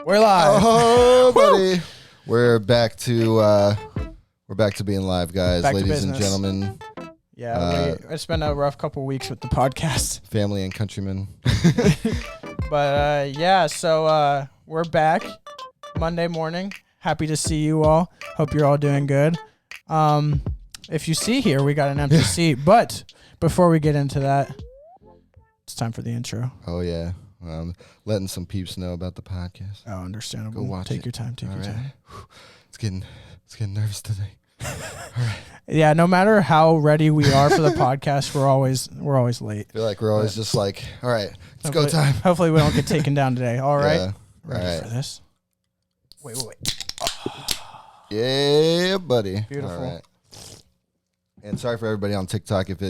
We're live. Oh, buddy. We're back to being live, guys. Back to Ladies and business. gentlemen, Yeah, it's been a rough couple weeks with the podcast. family and countrymen. But so we're back Monday morning. Happy to see you all. Hope you're all doing good. If you see here, we got an empty seat. But before we get into that, it's time for the intro. Oh, yeah. Letting some peeps know about the podcast. Oh, understandable. Go watch Take it. your time. Take All your right. time. It's getting nervous today. All right. Yeah, no matter how ready we are for the podcast, we're always late. I feel like we're always just like, all right, it's go Hopefully- time. Hopefully we don't get taken down today. All right. Yeah. Ready All right. for this? Wait. Yeah, buddy. Beautiful. All right. And sorry for everybody on TikTok if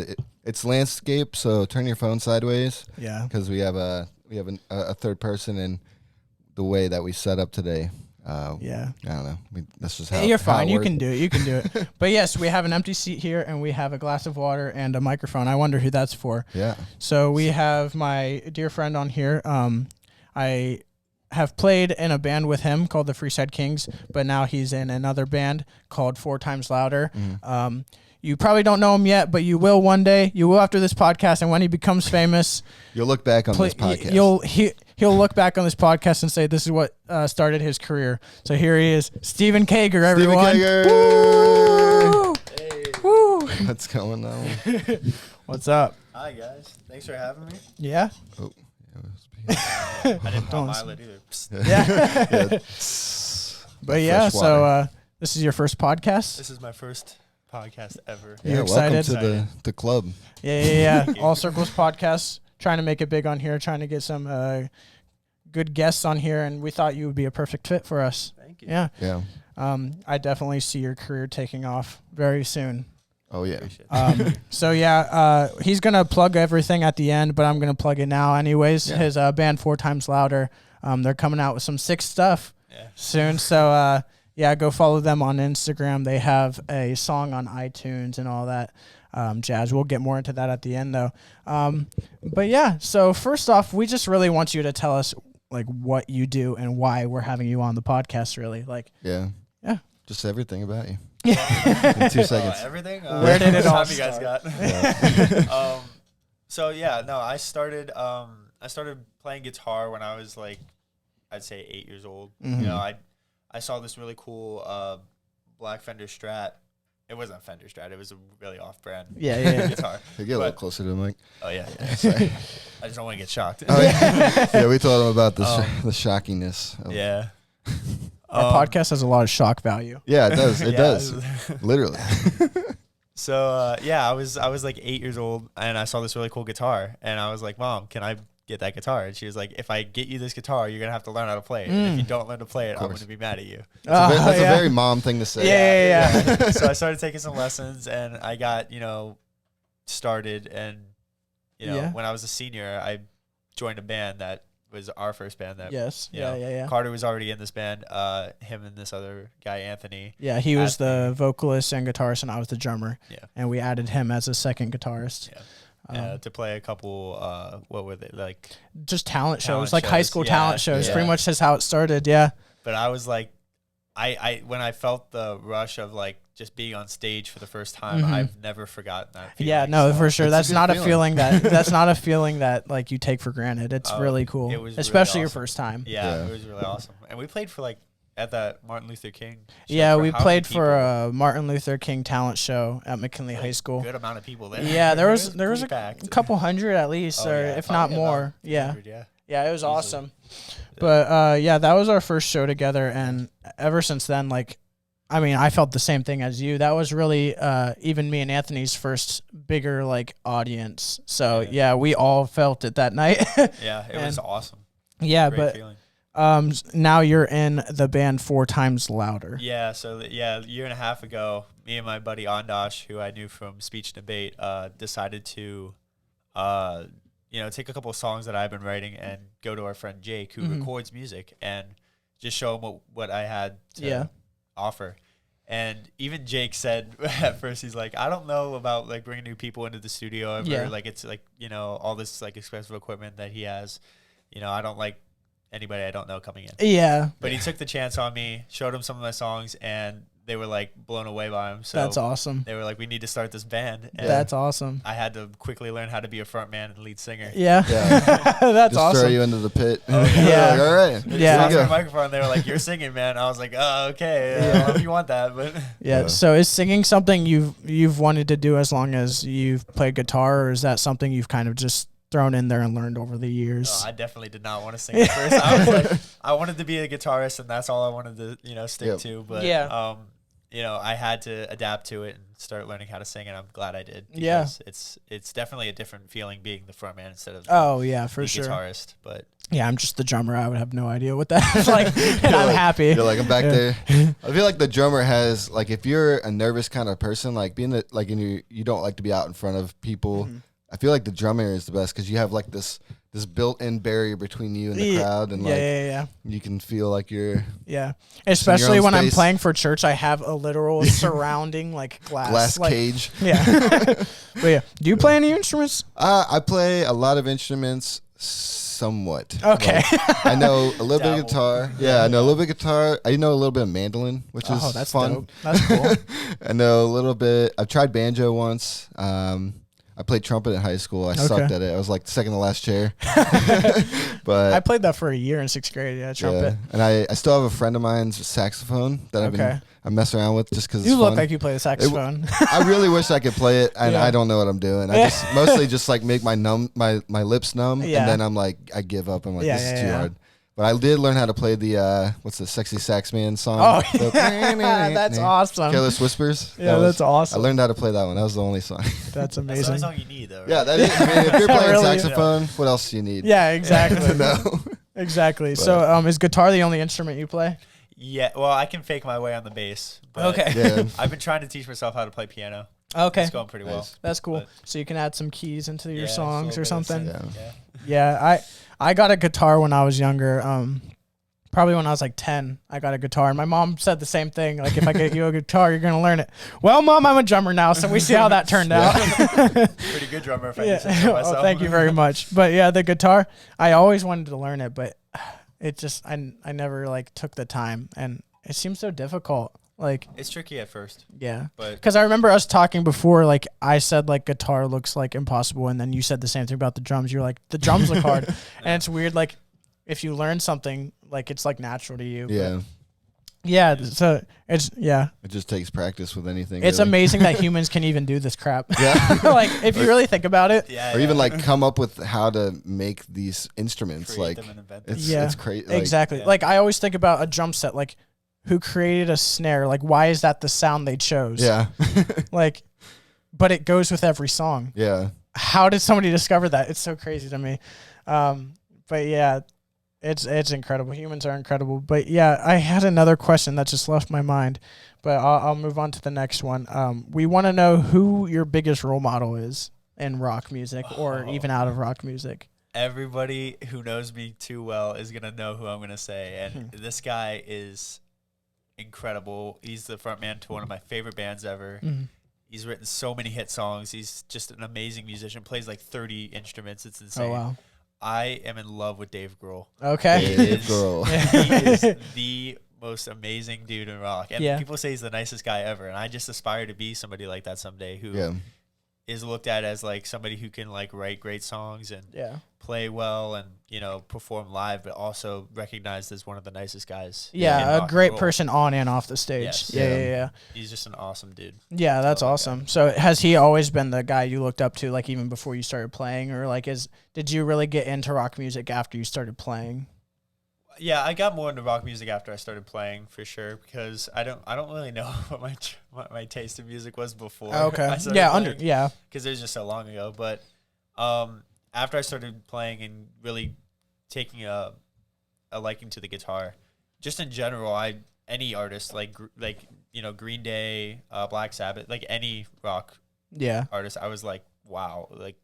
it's landscape, so turn your phone sideways Yeah. because we have a third person in the way that we set up today. Yeah. I don't know. That's just how You're how fine. it You works. can do it. You can do it. But yes, we have an empty seat here, and we have a glass of water and a microphone. I wonder who that's for. Yeah. So we have my dear friend on here. I have played in a band with him called the Freeside Kings, but now he's in another band called 4 Times Louder. Mm-hmm. You probably don't know him yet, but you will one day. You will after this podcast, and when he becomes famous, You'll look back on this podcast. He'll look back on this podcast and say this is what started his career. So here he is, Steven Kager, everyone. Kager. Woo! Hey, Woo! What's going on? What up? hi guys. Thanks for having me. Yeah. Oh, yeah, I didn't Don't pop Milo either. Psst. Yeah. But yeah, fresh so water. this is your first podcast. This is my first podcast ever. yeah, You're welcome excited? to the club. Yeah. Thank you. All Circles podcast. Trying to make it big on here. Trying to get some good guests on here, and we thought you would be a perfect fit for us. Thank you. Yeah. Yeah. I definitely see your career taking off very soon. Oh yeah. Appreciate it. So yeah, he's gonna plug everything at the end, but I'm gonna plug it now anyways. Yeah. His band 4 Times Louder. They're coming out with some sick stuff Yeah. soon. So yeah, go follow them on Instagram. They have a song on iTunes and all that jazz. We'll get more into that at the end though. But yeah, so first off, we just really want you to tell us like what you do and why we're having you on the podcast. Really, like Yeah. Yeah. Just everything about you. In 2 seconds. Everything. Where did it all Time you guys got? Yeah. So yeah, no, I started playing guitar when I was like, I'd say 8 years old. Mhm. You know, I saw this really cool black Fender Strat. It wasn't a Fender Strat. It was a really off-brand Yeah. guitar. Hey, get a little But- closer to the mic. Oh yeah. Sorry. I just don't want to get shocked. Oh, yeah. Yeah, we told him about the Um, the shockiness. Of, Yeah. Our podcast has a lot of shock value. Yeah, it does. It Yeah. does. Literally. So I was like 8 years old, and I saw this really cool guitar, and I was like, "Mom, can I get that guitar?" And she was like, "If I get you this guitar, you're gonna have to learn how to play it. And if you don't learn to play it, I'm course. gonna be mad at you." That's yeah. a very mom thing to say. Yeah. So I started taking some lessons, and I got started, and Yeah. when I was a senior, I joined a band that was our first band. That Yes. you know, Yeah. Carter was already in this band. Him and this other guy, Anthony. Yeah, he was the Anthony. vocalist and guitarist, and I was the drummer. Yeah. And we added him as a second guitarist. Yeah. To play a couple. What were they like? Just talent shows, Talent like high shows, school yeah, talent shows. yeah. Pretty much is how it started. Yeah. But I was like, I when I felt the rush of like just being on stage for the first time, Mhm. I've never forgotten that feeling. Yeah. No, So for sure. It's a That's good not a feeling. feeling that's not a feeling that like you take for granted. It's Oh, really cool, it was really especially your awesome. first time. Yeah, Yeah. it was really awesome. And we played for like at that Martin Luther King show Yeah, for we how many played for people? a Martin Luther King talent show at McKinley High School. Good amount of people there. Yeah, there was pretty a packed. couple hundred at least, Oh, or yeah, if not probably more. about Yeah. 100, yeah. Yeah, it was Easily. awesome. But yeah, that was our first show together, and ever since then, like, I mean, I felt the same thing as you. That was really even me and Anthony's first bigger like audience. So Yeah. yeah, we all felt it that night. Yeah, it was awesome. Yeah, Great but feeling. now you're in the band 4 Times Louder. Yeah, so a year and a half ago, me and my buddy Andosh, who I knew from Speech Debate, decided to, take a couple of songs that I've been writing and go to our friend Jake, who Mhm. records music, and just show him what I had to Yeah. offer. And even Jake said at first, he's like, I don't know about like bringing new people into the studio ever. Yeah. Like it's like, all this like expensive equipment that he has. I don't like anybody I don't know coming in. Yeah. But he took the chance on me, showed him some of my songs, and they were like blown away by him. So That's awesome. they were like, we need to start this band. And That's awesome. I had to quickly learn how to be a front man and lead singer. Yeah. That's Just awesome. throw you into the pit. Oh, yeah. Like, all right. Yeah. I the microphone. They were like, "You're singing, man." I was like, "Oh, okay. I don't know if you want that, but." Yeah. So is singing something you've wanted to do as long as you've played guitar, or is that something you've kind of just thrown in there and learned over the years? I definitely did not want to sing at first. I was like, I wanted to be a guitarist, and that's all I wanted to, stick to. But I had to adapt to it and start learning how to sing, and I'm glad I did. Because it's definitely a different feeling being the front man instead of for the sure guitarist. But yeah, I'm just the drummer. I would have no idea what that's like, and I'm happy. You're like, I'm back there. I feel like the drummer has, like, if you're a nervous kind of person, like being you don't like to be out in front of people. Mm-hmm. I feel like the drummer is the best because you have like this built-in barrier between you and the crowd, and you can feel like you're especially when I'm playing for church. I have a literal surrounding like glass cage. Yeah. But yeah, do you play any instruments? I play a lot of instruments. Somewhat. Okay. Like, I know a little bit of guitar. Yeah, I know a little bit of guitar. I know a little bit of mandolin, which is that's fun. Dope. That's cool. I know a little bit. I've tried banjo once. I played trumpet in high school. I sucked at it. I was like second to last chair. But I played that for a year in 6th grade. Yeah, trumpet. Yeah. And I still have a friend of mine's saxophone that I mess around with just because it's fun. You look fun. like you play the saxophone. I really wish I could play it, and I don't know what I'm doing. I just mostly just like make my lips numb, and then I'm like, I give up. I'm like, this is too hard. But I did learn how to play the what's the Sexy Sax Man song? Oh, that's awesome. Careless Whispers. Yeah, that's awesome. I learned how to play that one. That was the only song. That's amazing. That's the only song you need, though. Right? Yeah, that is. I mean, if you're playing saxophone, what else do you need? Yeah, exactly. To know. Exactly. But, so, is guitar the only instrument you play? Yeah. Well, I can fake my way on the bass. But I've been trying to teach myself how to play piano. Okay. It's going pretty well. That's cool. But so you can add some keys into your songs or something. Yeah. I got a guitar when I was younger. Probably when I was like 10, I got a guitar, and my mom said the same thing. Like, if I get you a guitar, you're gonna learn it. Well, Mom, I'm a drummer now, so we see how that turned out. Pretty good drummer, if I can say so myself. Thank you very much. But yeah, the guitar, I always wanted to learn it, but it just I never like took the time, and it seems so difficult. Like, it's tricky at first. Yeah, but because I remember us talking before. Like, I said like guitar looks like impossible, and then you said the same thing about the drums. You're like, the drums look hard, and it's weird. Like, if you learn something, like, it's like natural to you. Yeah. Yeah. So it's It just takes practice with anything. It's really amazing that humans can even do this crap. Yeah. Like, if you really think about it. Yeah. Or even like come up with how to make these instruments. Create like them and invent it's crazy. Like, exactly. Like, I always think about a drum set. Like, who created a snare? Like, why is that the sound they chose? Yeah. Like, but it goes with every song. Yeah. How did somebody discover that? It's so crazy to me. But yeah. It's incredible. Humans are incredible. But yeah, I had another question that just left my mind, but I'll move on to the next one. We want to know who your biggest role model is in rock music or even out of rock music. Everybody who knows me too well is going to know who I'm going to say. And this guy is incredible. He's the front man to one of my favorite bands ever. Mm-hmm. He's written so many hit songs. He's just an amazing musician, plays like 30 instruments. It's insane. Oh, wow. I am in love with Dave Grohl. Okay. Dave Grohl. He is the most amazing dude in rock. And people say he's the nicest guy ever. And I just aspire to be somebody like that someday who is looked at as like somebody who can like write great songs and play well and, you know, perform live, but also recognized as one of the nicest guys. Yeah, a great person on and off the stage. Yes. Yeah. He's just an awesome dude. Yeah, that's awesome. So has he always been the guy you looked up to, like even before you started playing, or like did you really get into rock music after you started playing? Yeah, I got more into rock music after I started playing for sure because I don't really know what my taste in music was before. Okay. I started playing, because it was just so long ago. But after I started playing and really taking a liking to the guitar, just in general, any artist like you know, Green Day, Black Sabbath, like any rock artist, I was like, wow, like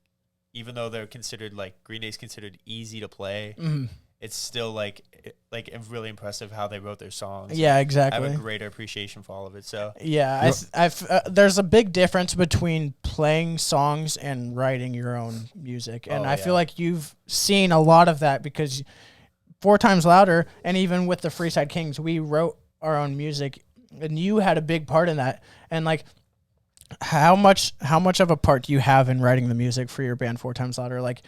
even though they're considered like Green Day's considered easy to play. Mm-hmm. It's still like really impressive how they wrote their songs. Yeah, exactly. I have a greater appreciation for all of it. So yeah, there's a big difference between playing songs and writing your own music, and I feel like you've seen a lot of that because Four Times Louder, and even with the Freeside Kings, we wrote our own music, and you had a big part in that. And like, how much of a part do you have in writing the music for your band Four Times Louder? Like,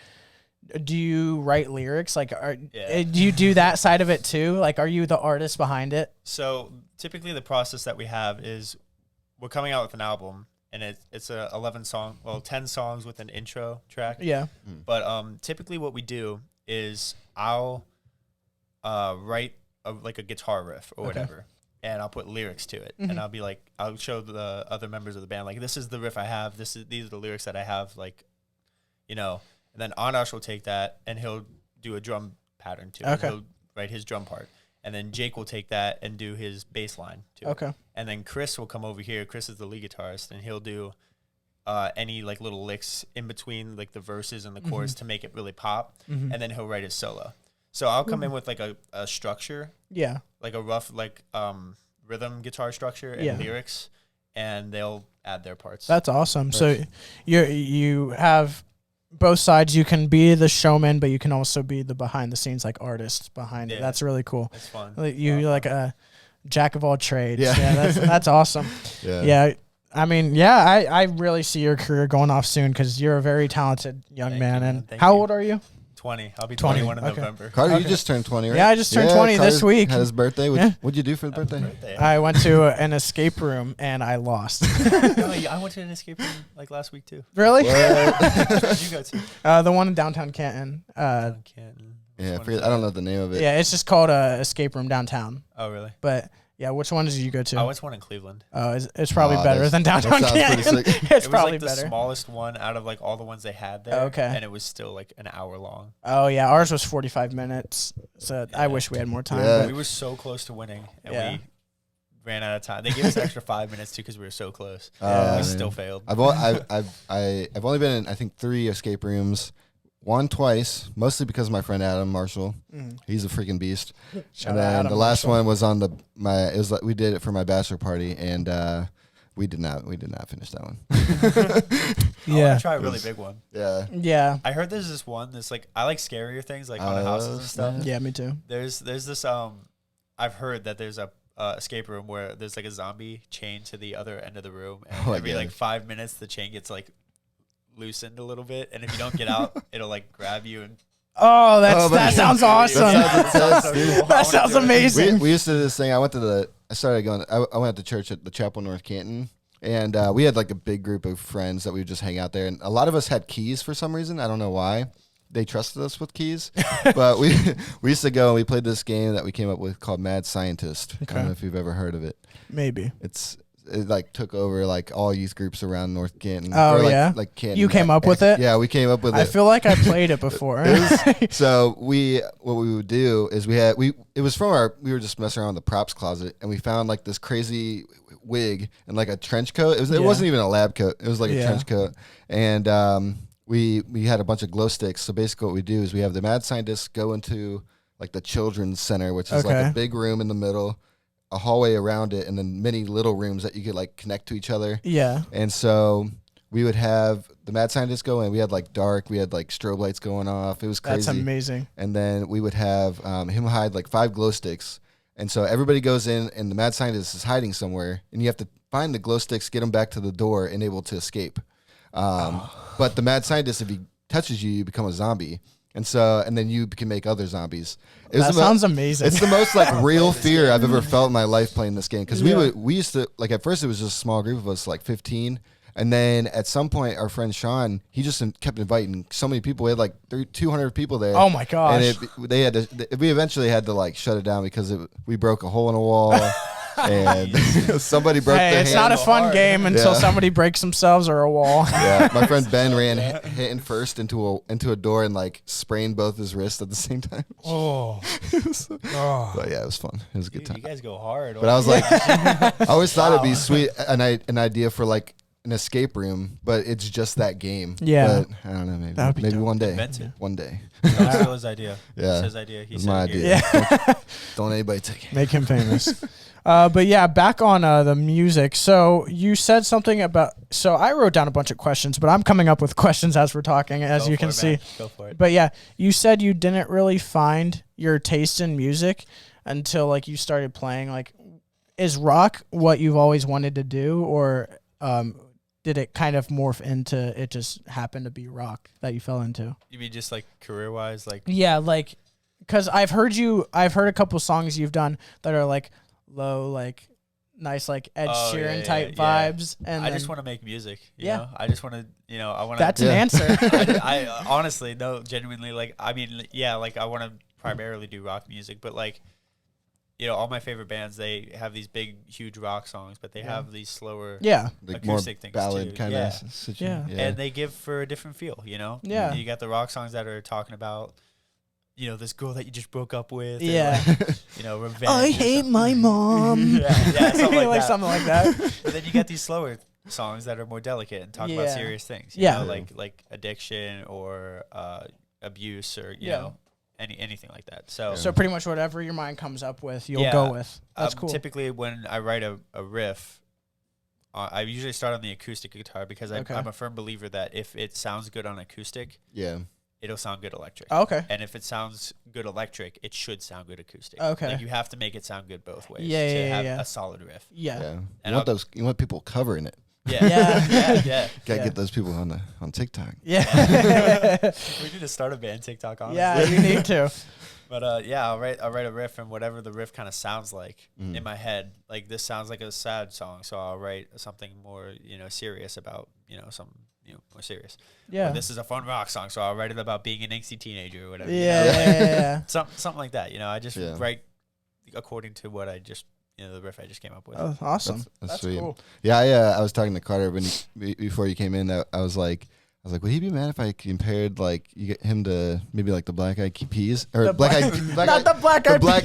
do you write lyrics? Like, do you do that side of it too? Like, are you the artist behind it? So typically the process that we have is we're coming out with an album, and it's a 10 songs with an intro track. Yeah. But typically what we do is I'll write like a guitar riff or whatever, and I'll put lyrics to it, and I'll be like, I'll show the other members of the band, like, this is the riff I have, these are the lyrics that I have, like, and then Anash will take that and he'll do a drum pattern to it. Okay. He'll write his drum part, and then Jake will take that and do his bass line to Okay. it. And then Chris will come over here. Chris is the lead guitarist, and he'll do any like little licks in between like the verses and the chorus to make it really pop, and then he'll write his solo. So I'll come in with like a structure, like a rough like rhythm guitar structure and lyrics, and they'll add their parts. That's awesome. So you have both sides. You can be the showman, but you can also be the behind the scenes like artist behind it. That's really cool. It's fun. You're like a jack of all trades. Yeah. That's awesome. Yeah. I mean, I really see your career going off soon because you're a very talented young man. And Thank how you. old are you? 20. I'll be 21 in Okay. November. Carter, you just turned 20, right? Yeah, I just turned 20 this Carter week. Had his birthday. What'd you do for the birthday? Birthday. I went to an escape room and I lost. No, I went to an escape room like last week too. Really? Where did you go to? The one in downtown Canton. Canton. Yeah, I don't know the name of it. Yeah, it's just called Escape Room Downtown. Oh, really? But yeah, which one did you go to? I went to one in Cleveland. Oh, it's probably better than downtown that sounds Canton. pretty sick. It's It was probably like the better. smallest one out of like all the ones they had there. Okay. And it was still like an hour long. Oh yeah, ours was 45 minutes. So I wish we had more time. Yeah. but- We were so close to winning, and Yeah. we ran out of time. They gave us an extra 5 minutes too because we were so close. Yeah. We still failed. I've only been in I think 3 escape rooms. One twice, mostly because of my friend Adam Marshall. He's a freaking beast. Shout And out then Adam the last Marshall. one was on it was like we did it for my bachelor party, and we did not finish that one. I Yeah. want to try a really big one. Yeah. Yeah. I heard there's this one that's like, I like scarier things like haunted houses and stuff. Yeah, me too. There's this I've heard that there's a escape room where there's like a zombie chained to the other end of the room, and Oh my every God. like 5 minutes the chain gets like loosened a little bit, and if you don't get out, it'll like grab you and. Oh, Oh, that sounds awesome. That sounds intense, That sounds amazing. We used to do this thing. I went to church at the chapel in North Canton, and we had like a big group of friends that we would just hang out there, and a lot of us had keys for some reason. I don't know why. They trusted us with keys, but we used to go and we played this game that we came up with called Mad Scientist. I don't know if you've ever heard of it. Maybe. It like took over like all youth groups around North Canton. Oh, Or, like, yeah? like Canton. You came up with it? Yeah, we came up with it. I feel like I played it before. So what we would do is we were just messing around with the props closet, and we found like this crazy wig and like a trench coat. It wasn't even a lab coat. It was like a trench coat, and we had a bunch of glow sticks. So basically, what we do is we have the mad scientists go into like the children's center, which is like a big room in the middle, a hallway around it, and then many little rooms that you could like connect to each other. Yeah. And so we would have the mad scientists go in. We had like dark. We had like strobe lights going off. It was crazy. That's amazing. And then we would have him hide like 5 glow sticks. And so everybody goes in, and the mad scientist is hiding somewhere, and you have to find the glow sticks, get them back to the door, and able to escape. But the mad scientist, if he touches you, you become a zombie. And then you can make other zombies. That sounds amazing. It's the most like real fear I've ever felt in my life playing this game. Because we used to, like, at first it was just a small group of us, like 15. And then at some point, our friend Sean, he just kept inviting so many people. We had like 200 people there. Oh my gosh. And we eventually had to like shut it down because we broke a hole in a wall. And somebody broke their hand. It's not a fun game until somebody breaks themselves or a wall. Yeah, my friend Ben ran hand first into a door and like sprained both his wrists at the same time. Oh. But yeah, it was fun. It was a good time. You guys go hard. But I was like, I always thought it'd be sweet, an idea for like an escape room, but it's just that game. Yeah. But I don't know, That would be maybe dope. one day. Invent it. One day. That was still his idea. Yeah. It's his idea. He It's said my it here. idea. Yeah. Don't anybody take it. Make him famous. But yeah, back on the music. So you said something about. So I wrote down a bunch of questions, but I'm coming up with questions as we're talking, as Go you for can it, see. man. Go for it. But yeah, you said you didn't really find your taste in music until like you started playing? Like, is rock what you've always wanted to do, or did it kind of morph into it just happened to be rock that you fell into? You mean just like career-wise? Like, Yeah, like, because I've heard a couple songs you've done that are like low, like nice, like Ed Sheeran type vibes. And I just want to make music. You know? I just want to, I want to. That's an answer. I honestly, no, genuinely, like, I mean, yeah, like I want to primarily do rock music, but like, all my favorite bands, they have these big, huge rock songs, but they have these slower, like more acoustic things ballad too. kind Yeah. of And they give for a different feel, Yeah. You got the rock songs that are talking about, this girl that you just broke up with. Yeah. Or, revenge. I hate my mom. Something like that. Something like that. But then you get these slower songs that are more delicate and talk about serious things. You know, like addiction or abuse or you know anything like that. So pretty much whatever your mind comes up with, you'll go with. That's cool. Typically, when I write a riff, I usually start on the acoustic guitar because I'm a firm believer that if it sounds good on acoustic, it'll sound good electric. Okay. And if it sounds good electric, it should sound good acoustic. Okay. Like you have to make it sound good both ways Yeah, to yeah, have a solid riff. Yeah. And you want people covering it. Yeah. Gotta get those people on TikTok. Yeah. We need to start a band TikTok, honestly. Yeah, you need to. But I'll write a riff, and whatever the riff kind of sounds like in my head, like this sounds like a sad song, so I'll write something more serious about something more serious. Yeah. Or this is a fun rock song, so I'll write it about being an angsty teenager or whatever. Yeah. Something like that. I just write according to what I just the riff I just came up with. Oh, awesome. That's sweet. Cool. Yeah, I was talking to Carter before you came in. I was like, would he be mad if I compared like you get him to maybe like the Black Eyed Peas or Black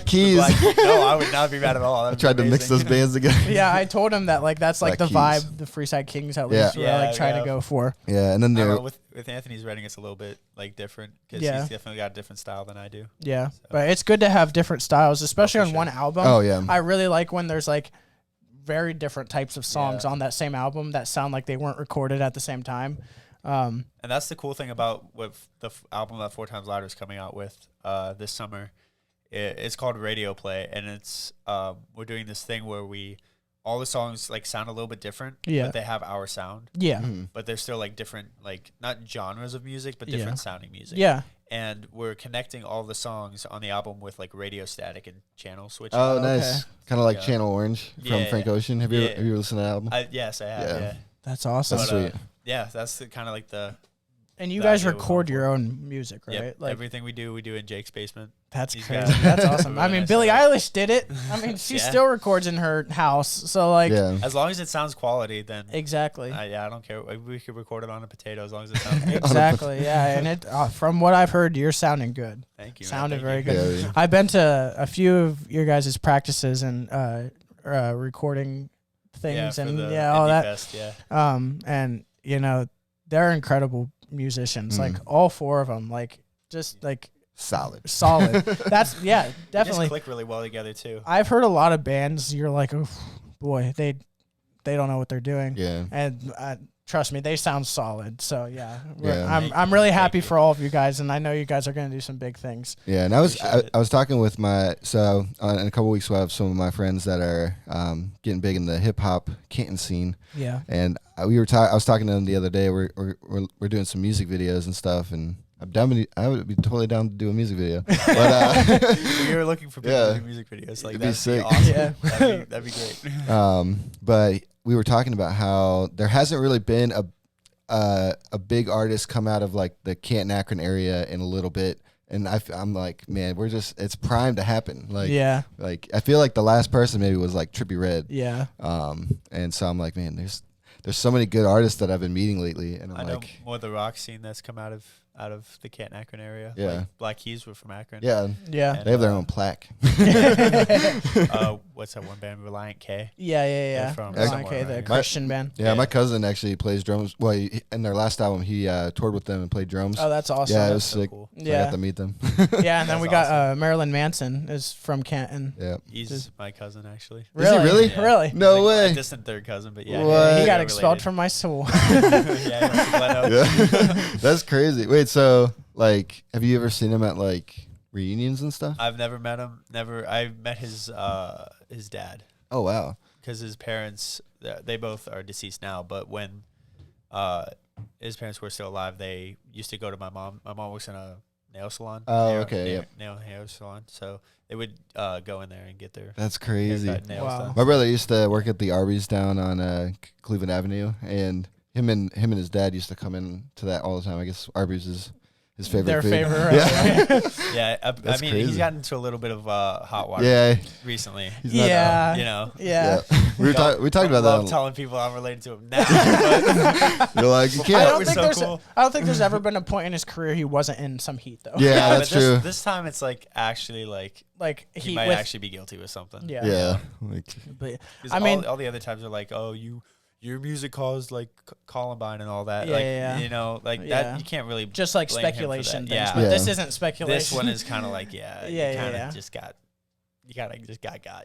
Keys? No, I would not be mad at all. I tried to mix those bands together. Yeah, I told him that like that's like Black the Keys. vibe the Freeside Kings at least try to go for. Yeah, and then with Anthony's writing, it's a little bit like different because he's definitely got a different style than I do. Yeah, but it's good to have different styles, especially on one album. Oh yeah, I really like when there's like very different types of songs on that same album that sound like they weren't recorded at the same time. And that's the cool thing about what the album that 4 Times Louder is coming out with this summer. It's called Radio Play, and it's we're doing this thing where all the songs like sound a little bit different, but they have our sound. Yeah. But they're still like different, like not genres of music, but different sounding music. Yeah. And we're connecting all the songs on the album with like radio static and channel switching. Oh, nice. Kind of like Channel Orange from Frank Ocean. Have you listened to that album? Yes, I have. Yeah. That's awesome. That's sweet. Yeah, that's the kind of like the. And you guys record your own music, right? Yep. Like everything we do in Jake's basement. That's crazy. That's awesome. I mean, Billie Eilish did it. I mean, she still records in her house. So like, as long as it sounds quality, then exactly. I don't care. We could record it on a potato as long as it sounds good. Exactly. Yeah, and it from what I've heard, you're sounding good. Thank you. Sounded very good. Yeah. I've been to a few of your guys' practices and recording things and all that. Fest, and they're incredible musicians. Like all 4 of them. Like just like. Solid. That's definitely. They just click really well together too. I've heard a lot of bands. You're like, oh boy, they don't know what they're doing. Yeah. And trust me, they sound solid. So I'm really happy for all of you guys, and I know you guys are going to do some big things. Yeah, and I was talking with in a couple weeks we'll have some of my friends that are getting big in the hip hop Canton scene. Yeah. And I was talking to them the other day. We're doing some music videos and stuff, and I would be totally down to do a music video. But we were looking for people to do music videos. Like, that'd be sick. Awesome. Yeah. that'd be great. But we were talking about how there hasn't really been a big artist come out of like the Canton Akron area in a little bit. And I'm like, man, it's primed to happen. Like, like I feel like the last person maybe was like Trippie Redd. Yeah. And so I'm like, man, there's so many good artists that I've been meeting lately. And I know more of the rock scene that's come out of the Canton Akron area. Yeah. Like Black Keys were from Akron. Yeah. Yeah. They have their own plaque. What's that one band? Reliant K. Yeah. From Reliant K, the Christian band. Yeah, my cousin actually plays drums. Well, in their last album, he toured with them and played drums. Oh, that's awesome. Yeah, it was so sick. Cool. So I got to meet them. Yeah, and then we got Marilyn Manson is from Canton. Yeah. He's my cousin, actually. Is he really? Yeah. Really? No way. A distant third cousin, but yeah. He got expelled from my school. Yeah. That's crazy. Wait, so like, have you ever seen him at like reunions and stuff? I've never met him. Never. I met his dad. Oh wow. Because his parents, they both are deceased now. But when his parents were still alive, they used to go to my mom. My mom works in a nail salon. Oh, okay. Nail hair salon. So they would go in there and get their That's crazy. haircut, nails done. My brother used to work at the Arby's down on Cleveland Avenue, and him and his dad used to come in to that all the time. I guess Arby's is his favorite Their food. favorite. Yeah. Yeah, I mean, crazy. he's gotten into a little bit of hot water Yeah. recently. He's not- Yeah. You know. Yeah. We talked about I love that. telling people I'm related to him now. But You're like, you I can't. don't We're think so there's cool. I don't think there's ever been a point in his career he wasn't in some heat though. Yeah, but that's true. This time it's like actually like Like he he might with, actually be guilty with something. Yeah. Yeah. Like, But 'Cause I mean, all the other times are like, oh, your music caused like Columbine and all that. Yeah, like, yeah. You know, like Yeah. that. You can't really just like blame him for speculation that. things. Yeah. But Yeah. this isn't speculation. This one is kind of like, yeah, Yeah, you kind of yeah. just got,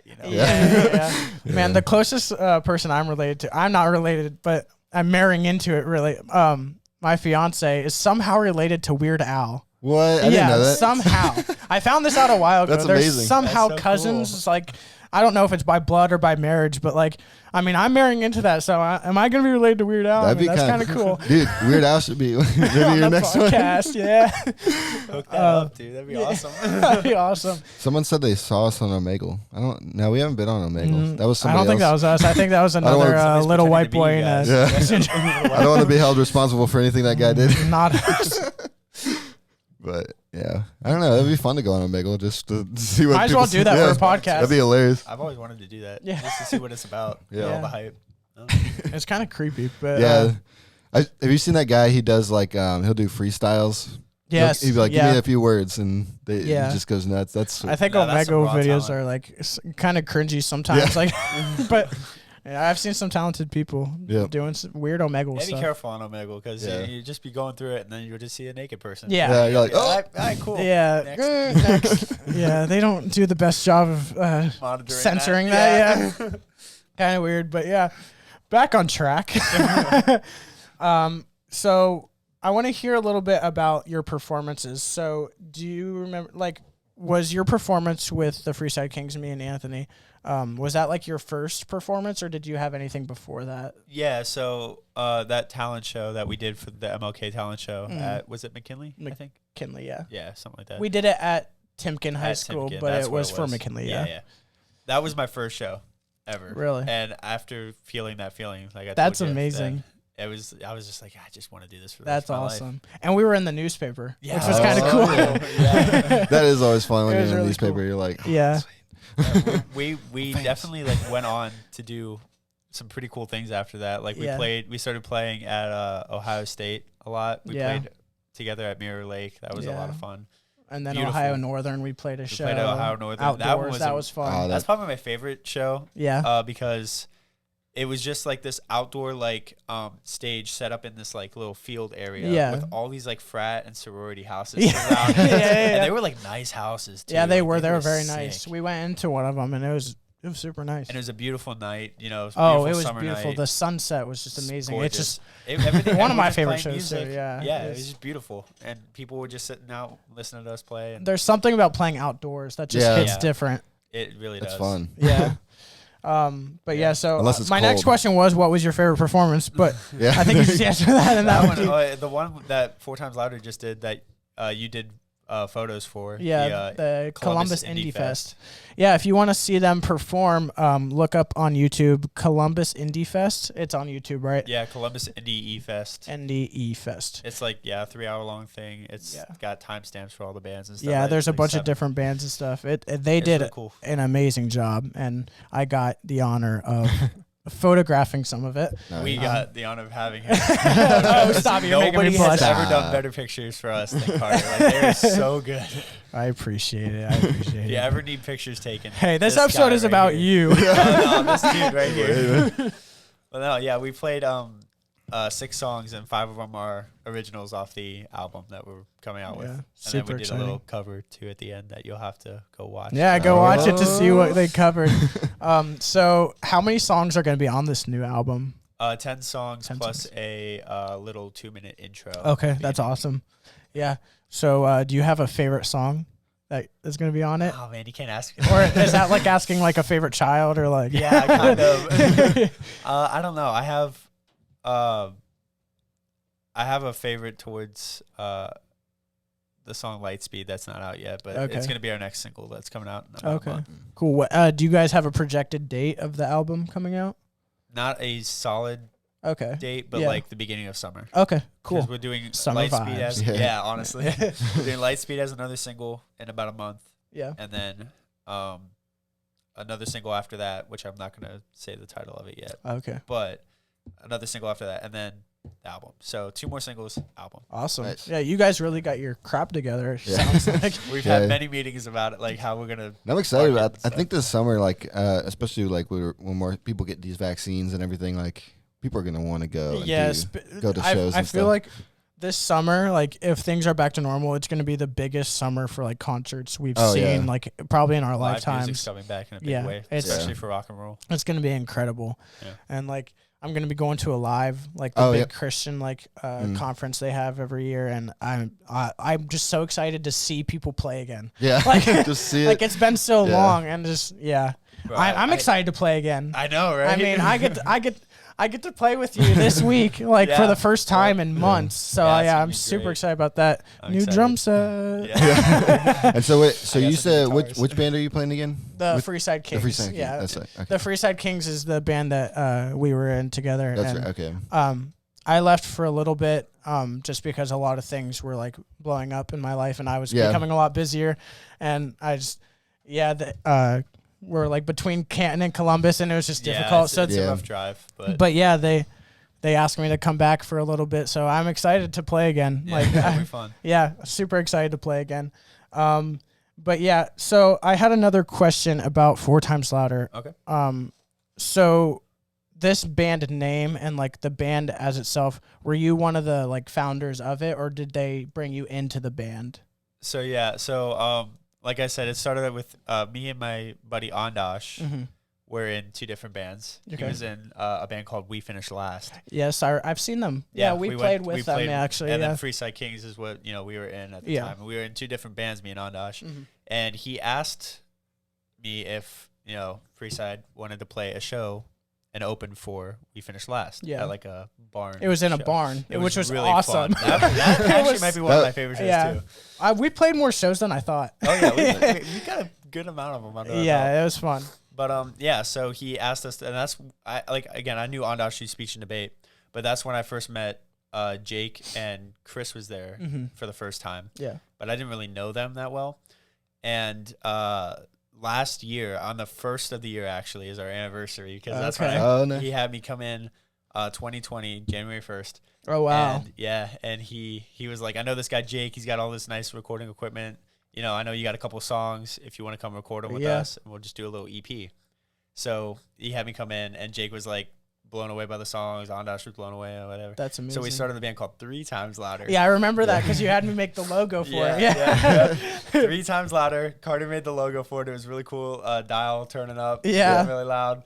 you know. Yeah. Yeah. Man, the closest person I'm related to, I'm not related, but I'm marrying into it really. My fiance is somehow related to Weird Al. what? I didn't know that. Somehow. I found this out a while ago. That's There's amazing. somehow That's so cousins. cool. It's like, I don't know if it's by blood or by marriage, but like, I mean, I'm marrying into that. So am I going to be related to Weird Al? That'd be that's kind kinda of cool. Dude, Weird Al should be maybe On your the next one. podcast, yeah. Hook that up, dude. That'd be awesome. That'd be awesome. Someone said they saw us on Omegle. No, we haven't been on Omegle. That was I somebody don't think that else. was us. I think that was don't wanna- another Somebody's little pretending white to be boy you in a guys. I don't want to be held responsible for anything that guy did. not us. But yeah, I don't know. It'd be fun to go on Omegle just to see what. Might as well people do that yeah, for a podcast. That'd be hilarious. I've always wanted to do that. Yeah. Just to see what it's about. Yeah. All the hype. Oh. It's kind of creepy, but Yeah. Have you seen that guy? He does like he'll do freestyles. yes, He'd be like, give yeah. me a few words, and he Yeah. just goes nuts. That's I think No, that's some Omega raw videos talent. are like kind of cringy sometimes. Yeah. Like, but yeah, I've seen some talented people Yeah. doing some weird Omega Yeah, be stuff. careful on Omegle because Yeah. you just be going through it and then you'll just see a naked person. Yeah. you're like, Yeah, oh, all right, cool. Yeah, Next. next. Yeah, they don't do the best job of Monitoring censoring that. Yeah, kind of weird, but yeah. Back on track. So I want to hear a little bit about your performances. So do you remember, like, was your performance with the Freeside Kings, me and Anthony, was that like your first performance, or did you have anything before that? Yeah, so that talent show that we did for the MLK talent show at, was it McKinley, I think? McKinley, yeah. Yeah, something like that. We did it at Timken High At School, Timken, but that's it where was for McKinley, yeah. That was my first show ever. Really? And after feeling that feeling, like I told That's Jeff, amazing. I was just like, I just want to do this for the That's rest of my life. awesome. And we were in the newspaper, Yeah. which was kind of Oh, cool. yeah. that is always fun when It you're was in a really newspaper. cool. You're like, Yeah. we definitely like went on to do some pretty cool things after that. Like we started playing at Ohio State a lot. We played together at Mirror Lake. That was a lot of fun. And then Beautiful. Ohio Northern, we played a show. Played at Ohio Northern. Outdoors, That was fun. Oh, that's probably my favorite show. Yeah. Because it was just like this outdoor like stage set up in this like little field area Yeah. with all these like frat and sorority houses Yeah. around it. Yeah, And yeah. they were like nice houses too. Yeah, they Like, were. They were very sick. nice. We went into one of them, and it was super nice. And it was a beautiful night, you know. Oh, it was summer beautiful. Night. The sunset was just amazing. It's just Everything, one of my everyone was favorite playing shows too, music. yeah. Yeah, it It's- was just beautiful, and people were just sitting out listening to us play, and there's something about playing outdoors that just Yeah. hits Yeah. different. it really that's does. fun. Yeah. But yeah, so Unless it's my next cold. question was, what was your favorite performance? But Yeah. I think you just answered that in that, That one. one, too. the one that 4 Times Louder just did that you did photos for. Yeah, the Columbus Indie Indie Fest. Yeah, if you want to see them perform, look up on YouTube Columbus Indie Fest. It's on YouTube, right? Yeah, Columbus Indie E Fest. NDE Fest. It's like a 3-hour long thing. It's Yeah. got timestamps for all the bands and stuff. Yeah, like there's a bunch of 27. different bands and stuff. They It's did really cool. an amazing job, and I got the honor of photographing some of it. We got the honor of having him. Oh, stop! You're making Nobody me has blush. ever done Stop. better pictures for us than Carter. Like, they're so good. I appreciate it. I appreciate If it. you ever need pictures taken, Hey, this guy episode is right about here. you. No, this dude right here. But no, yeah, we played 6 songs, and 5 of them are originals off the album that we're coming out with. Yeah, And super then we did exciting. a little cover too at the end that you'll have to go watch. Yeah, go watch it to see what they covered. So how many songs are going to be on this new album? 10 songs 10 plus songs. a little 2-minute intro. Okay, that's awesome. Yeah. So do you have a favorite song? that is going to be on it? Oh man, you can't ask. Or is that like asking like a favorite child or like? Yeah, kind of. I don't know. I have a favorite towards the song Lightspeed that's not out yet, but it's gonna be our next single that's coming out in about a month. Cool. What, do you guys have a projected date of the album coming out? Not a solid date, but like the beginning of summer. Okay, cool. Because we're doing Summer Lightspeed vibes. as honestly, we're doing Lightspeed as another single in about a month. Yeah, and then another single after that, which I'm not gonna say the title of it yet. Okay, but another single after that, and then the album. So 2 more singles, album. Awesome. Nice. Yeah, you guys really got your crap together. Sounds like. We've had many meetings about it, like how we're gonna. I'm excited about. I think this summer, like especially like when more people get these vaccines and everything, like people are gonna want to go. Yes, go to shows. I and feel stuff. like this summer, like if things are back to normal, it's going to be the biggest summer for like concerts we've seen, like probably in our Live lifetimes. music's coming back in a big way, especially for rock and roll. It's going to be incredible, and like I'm going to be going to a live, like the big Christian like conference they have every year, and I'm just so excited to see people play again. Yeah, like just see it. Like it's been so long, and just Bro, I'm excited to play again. I know, right? I mean, I get to play with you this week, like for the first time in months. So I'm super excited about that. New excited. drum set. And so you some said guitars. which band are you playing again? The Freeside Kings. The Freeside Kings. Yeah, That's right. Okay. the Freeside Kings is the band that we were in together. That's and, right. Okay. I left for a little bit just because a lot of things were like blowing up in my life, and I was becoming a lot busier, and I just we're like between Canton and Columbus, and it was just difficult. So it's a rough drive, but they asked me to come back for a little bit, so I'm excited to play again. That'll be fun. Yeah, super excited to play again. But yeah, so I had another question about 4 Times Louder. Okay. So this band name and like the band as itself, were you one of the like founders of it, or did they bring you into the band? So like I said, it started with me and my buddy Ondosh. Mm-hmm. We're in 2 different bands. Okay. He was in a band called We Finished Last. Yes, I've seen them. Yeah, we played with them actually. And then Freeside Kings is what we were in at the time. And we were in 2 different bands, me and Ondosh. Mm-hmm. And he asked me if Freeside wanted to play a show and open for We Finished Last. At like a barn. It was in a show. barn, which was really awesome. Fun. That actually might be one of my favorite shows too. We played more shows than I thought. Oh yeah, we got a good amount of them under our belt. It was fun. But so he asked us, and that's I knew Ondash Speech and Debate, but that's when I first met Jake, and Chris was there for the first time. Yeah, but I didn't really know them that well. And last year, on the first of the year, actually, is our anniversary, because that's when he had me come in 2020, January 1st. Oh, wow. And, and he was like, I know this guy Jake, he's got all this nice recording equipment. I know you got a couple songs if you want to come record them with us, and we'll just do a little EP. So he had me come in, and Jake was like blown away by the songs. Ondash was blown away or whatever. That's amazing. So we started a band called 3 Times Louder. Yeah, I remember that because you had me make the logo for it. Yeah. 3 Times Louder. Carter made the logo for it. It was really cool. Dial turning up. Yeah. Really loud.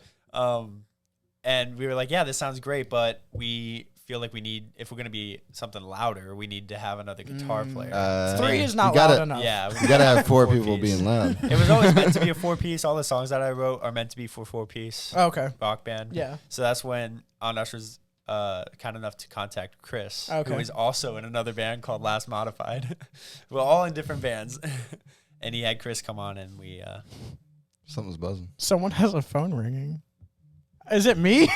And we were like, yeah, this sounds great, but we feel like we need, if we're going to be something louder, we need to have another guitar player. 3 is not loud enough. Yeah. You got to have 4 people being loud. It was always meant to be a 4-piece. All the songs that I wrote are meant to be for 4-piece. Okay. Rock band. Yeah. So that's when Ondash was kind enough to contact Chris, who was also in another band called Last Modified. We're all in different bands. And he had Chris come on, and we... Something's buzzing. Someone has a phone ringing. Is it me?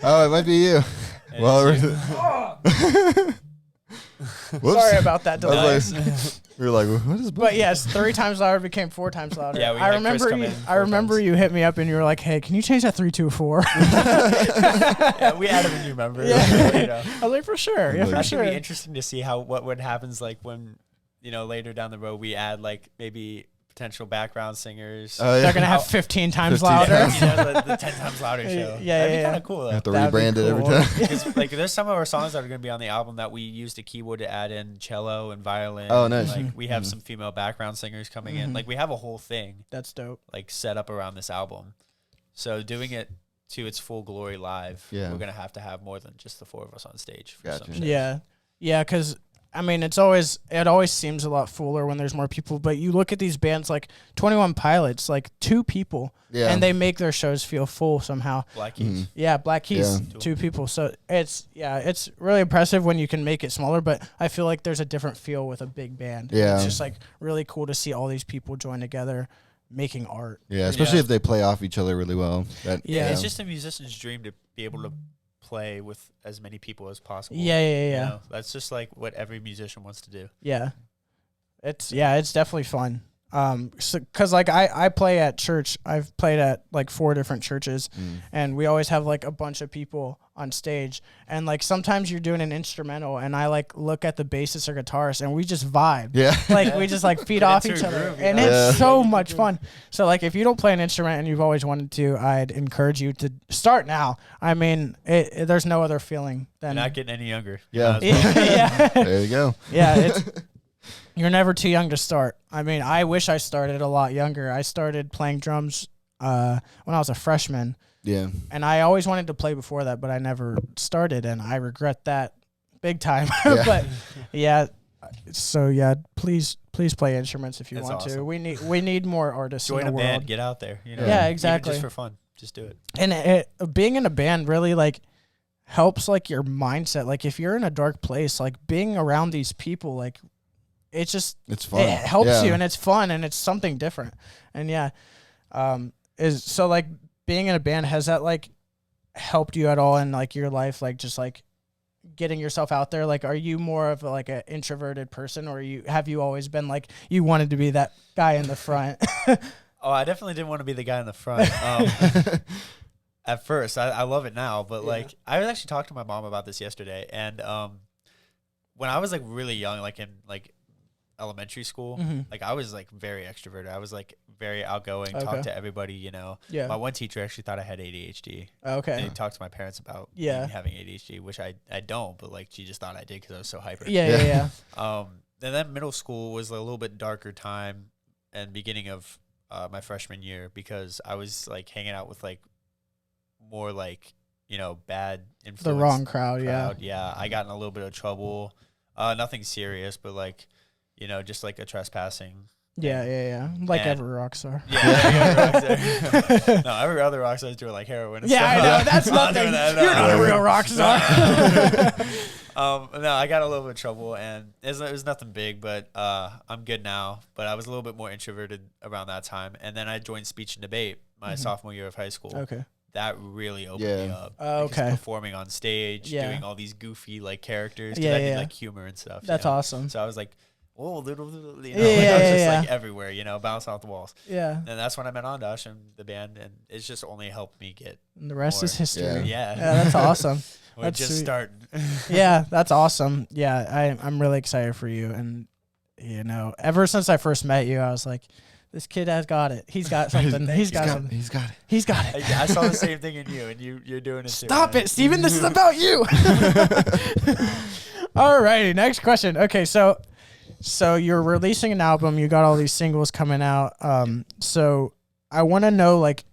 Oh, it might be you. Well, sorry about that delay. We were like, what is? But yes, 3 Times Louder became 4 Times louder. Yeah, I remember you hit me up and you were like, "Hey, can you change that 3 to a 4?" Yeah, we added a new member. Yeah. I was like, for sure. Yeah, for sure. It'd be interesting to see what happens like when later down the road we add like maybe potential background singers. They're gonna have 15 times louder. The 10 times louder show. Yeah, that'd be kind of cool. Have to rebrand it every time. Because like there's some of our songs that are gonna be on the album that we used a keyboard to add in cello and violin. Oh, nice. Like we have some female background singers coming in. Like we have a whole thing. That's dope. Like set up around this album. So doing it to its full glory live, we're gonna have to have more than just the 4 of us on stage. For some shows. Yeah, because I mean, it always seems a lot fuller when there's more people, but you look at these bands like 21 Pilots, like 2 people, and they make their shows feel full somehow. Black Keys. Yeah, Black Keys, 2 people. So it's really impressive when you can make it smaller, but I feel like there's a different feel with a big band. Yeah. It's just like really cool to see all these people join together making art. Yeah, especially if they play off each other really well. It's just a musician's dream to be able to play with as many people as possible. Yeah. You know, that's just like what every musician wants to do. Yeah. It's definitely fun. Cause like I play at church. I've played at like 4 different churches, and we always have like a bunch of people on stage. And like sometimes you're doing an instrumental, and I like look at the bassist or guitarist, and we just vibe. Yeah. Like we just like feed off each other, and it's so much fun. So like if you don't play an instrument and you've always wanted to, I'd encourage you to start now. I mean, there's no other feeling than You're not getting any younger. Yeah. Yeah. There you go. Yeah. You're never too young to start. I mean, I wish I started a lot younger. I started playing drums when I was a freshman. Yeah. And I always wanted to play before that, but I never started, and I regret that big time. Yeah. But yeah, so yeah, please play instruments if you want to. We need more artists Join in the a world. band, get out there. You know? Yeah, exactly. Even just for fun, just do it. And being in a band really like helps like your mindset. Like if you're in a dark place, like being around these people, like it's fun. It helps you, and it's fun, and it's something different. And so like being in a band, has that like helped you at all in like your life, like just like getting yourself out there? Like, are you more of like an introverted person, or have you always been like you wanted to be that guy in the front? Oh, I definitely didn't want to be the guy in the front. At first, I love it now, but like I was actually talking to my mom about this yesterday, and when I was like really young, like in like elementary school, like I was like very extroverted. I was like very outgoing, talk to everybody, you know. Yeah. My one teacher actually thought I had ADHD. Okay. They talked to my parents about me having ADHD, which I don't, but like she just thought I did because I was so hyper. Yeah. And then middle school was a little bit darker time, and beginning of my freshman year, because I was like hanging out with like more like, you know, bad influence. The wrong crowd. Yeah. I got in a little bit of trouble. Nothing serious, but like, you know, just like a trespassing. Yeah. Like every Rockstar. Yeah, no, every other Rockstar is doing like heroin and stuff. I know. That's nothing. You're not a real Rockstar. No, I got a little bit of trouble, and it was nothing big, but I'm good now. But I was a little bit more introverted around that time. And then I joined speech and debate my sophomore year of high school. Okay. That really opened me up. Okay. Performing on stage, doing all these goofy like characters. Yeah, I did like humor and stuff. That's awesome. So I was like, oh, little, you know, I was just like everywhere, you know, bouncing off the walls. Yeah. And that's when I met Ondash and the band, and it's just only helped me get. And the rest is history. Yeah. That's awesome. We're just starting. Yeah, that's awesome. Yeah, I'm really excited for you. And, you know, ever since I first met you, I was like, this kid has got it. He's got something. He's got something. He's got it. He's got it. I saw the same thing in you, and you're doing it too. Stop it, Steven. This is about you. All righty, next question. Okay, so you're releasing an album. You got all these singles coming out. So I want to know, like,